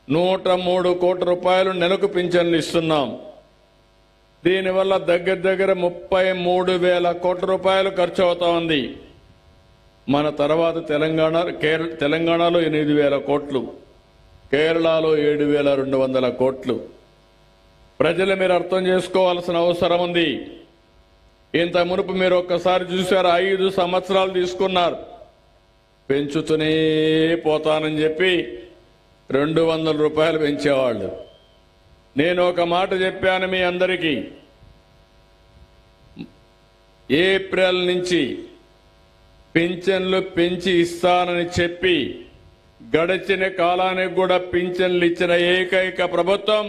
103 కోట్ల రూపాయలు నెలకు పింఛన్లు ఇస్తున్నాం. దీనివల్ల దగ్గర 33,000 కోట్ల రూపాయలు ఖర్చు అవుతా ఉంది. మన తర్వాత తెలంగాణలో 8,000 కోట్లు, కేరళలో 7,200 కోట్లు. ప్రజలు మీరు అర్థం చేసుకోవాల్సిన అవసరం ఉంది. ఇంత మునుపు మీరు ఒక్కసారి చూశారు, 5 సంవత్సరాలు తీసుకున్నారు, పెంచుతూనే పోతానని చెప్పి 200 రూపాయలు పెంచేవాళ్ళు. నేను ఒక మాట చెప్పాను మీ అందరికీ, ఏప్రిల్ నుంచి పింఛన్లు పెంచి ఇస్తానని చెప్పి గడిచిన కాలానికి కూడా పింఛన్లు ఇచ్చిన ఏకైక ప్రభుత్వం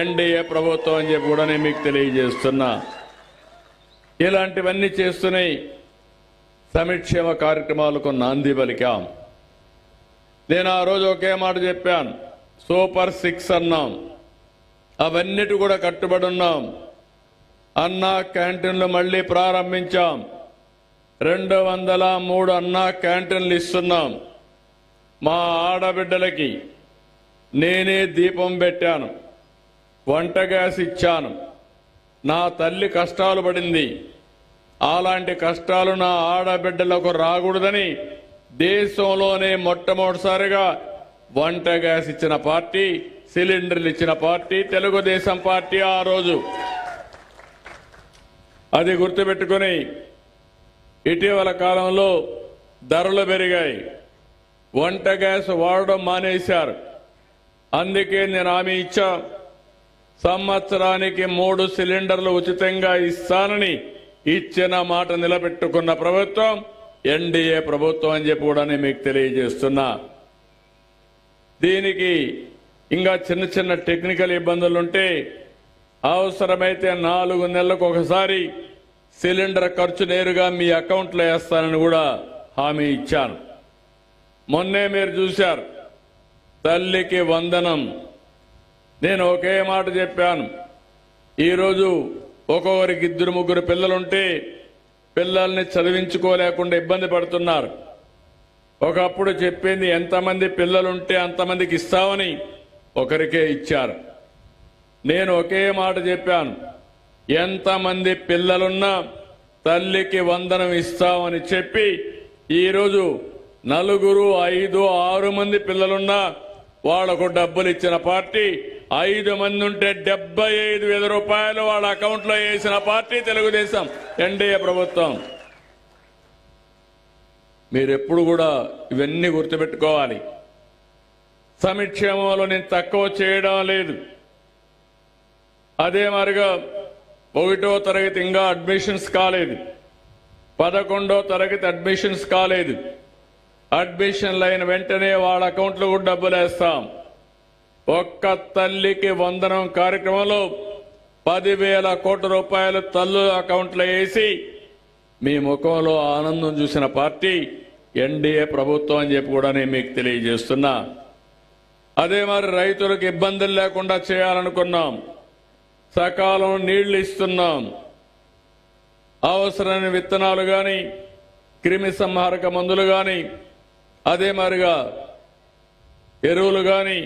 ఎన్డీఏ ప్రభుత్వం అని చెప్పి కూడా నేను మీకు తెలియజేస్తున్నా. ఇలాంటివన్నీ చేస్తున్నాయి. సంక్షేమ కార్యక్రమాలకు నాంది పలికాం. నేను ఆ రోజు ఒకే మాట చెప్పాను, సూపర్ 6 అన్నాం. అవన్నిటి కూడా కట్టుబడి ఉన్నాం. అన్నా క్యాంటీన్లు మళ్లీ ప్రారంభించాం. 203 అన్నా క్యాంటీన్లు ఇస్తున్నాం. మా ఆడబిడ్డలకి నేనే దీపం పెట్టాను, వంట గ్యాస్ ఇచ్చాను. నా తల్లి కష్టాలు పడింది, అలాంటి కష్టాలు నా ఆడబిడ్డలకు రాకూడదని దేశంలోనే మొట్టమొదటిసారిగా వంట గ్యాస్ ఇచ్చిన పార్టీ, సిలిండర్లు ఇచ్చిన పార్టీ తెలుగుదేశం పార్టీ. ఆ రోజు అది గుర్తుపెట్టుకుని, ఇటీవల కాలంలో ధరలు పెరిగాయి, వంట గ్యాస్ వాడడం మానేశారు. అందుకే నేను హామీ ఇచ్చా, సంవత్సరానికి 3 సిలిండర్లు ఉచితంగా ఇస్తానని ఇచ్చిన మాట నిలబెట్టుకున్న ప్రభుత్వం ఎన్డీఏ ప్రభుత్వం అని చెప్పి కూడా నేను మీకు తెలియజేస్తున్నా. దీనికి ఇంకా చిన్న టెక్నికల్ ఇబ్బందులుంటే అవసరమైతే 4 నెలలకు ఒకసారి సిలిండర్ ఖర్చు నేరుగా మీ అకౌంట్లో వేస్తానని కూడా హామీ ఇచ్చాను. మొన్నే మీరు చూశారు, తల్లికి వందనం. నేను ఒకే మాట చెప్పాను, ఈరోజు ఒక్కొక్కరికి 2-3 పిల్లలుంటే పిల్లల్ని చదివించుకోలేకుండా ఇబ్బంది పడుతున్నారు. ఒకప్పుడు చెప్పింది ఎంతమంది పిల్లలుంటే అంతమందికి ఇస్తామని, ఒకరికే ఇచ్చారు. నేను ఒకే మాట చెప్పాను, ఎంతమంది పిల్లలున్నా తల్లికి వందనం ఇస్తామని చెప్పి ఈరోజు 4, 5, 6 మంది పిల్లలున్నా వాళ్లకు డబ్బులు ఇచ్చిన పార్టీ, 5 మంది ఉంటే 75,000 రూపాయలు వాళ్ళ అకౌంట్లో వేసిన పార్టీ తెలుగుదేశం ఎన్డీఏ ప్రభుత్వం. మీరెప్పుడు కూడా ఇవన్నీ గుర్తుపెట్టుకోవాలి. సంక్షేమంలో నేను తక్కువ చేయడం లేదు. అదే మరిగా 1వ తరగతి ఇంకా అడ్మిషన్స్ కాలేదు, 11వ తరగతి అడ్మిషన్స్ కాలేదు. అడ్మిషన్లు అయిన వెంటనే వాళ్ళ అకౌంట్లో కూడా డబ్బులు వేస్తాం. ఒక్క తల్లికి వందనం కార్యక్రమంలో 10,000 కోట్ల రూపాయలు తల్లుల అకౌంట్లో వేసి మీ ముఖంలో ఆనందం చూసిన పార్టీ ఎన్డీఏ ప్రభుత్వం అని చెప్పి కూడా నేను మీకు తెలియజేస్తున్నా. అదే మరి రైతులకు ఇబ్బందులు లేకుండా చేయాలనుకున్నాం. సకాలం నీళ్లు ఇస్తున్నాం. అవసరమైన విత్తనాలు కానీ, క్రిమి సంహారక మందులు కానీ, అదే మరిగా ఎరువులు కానీ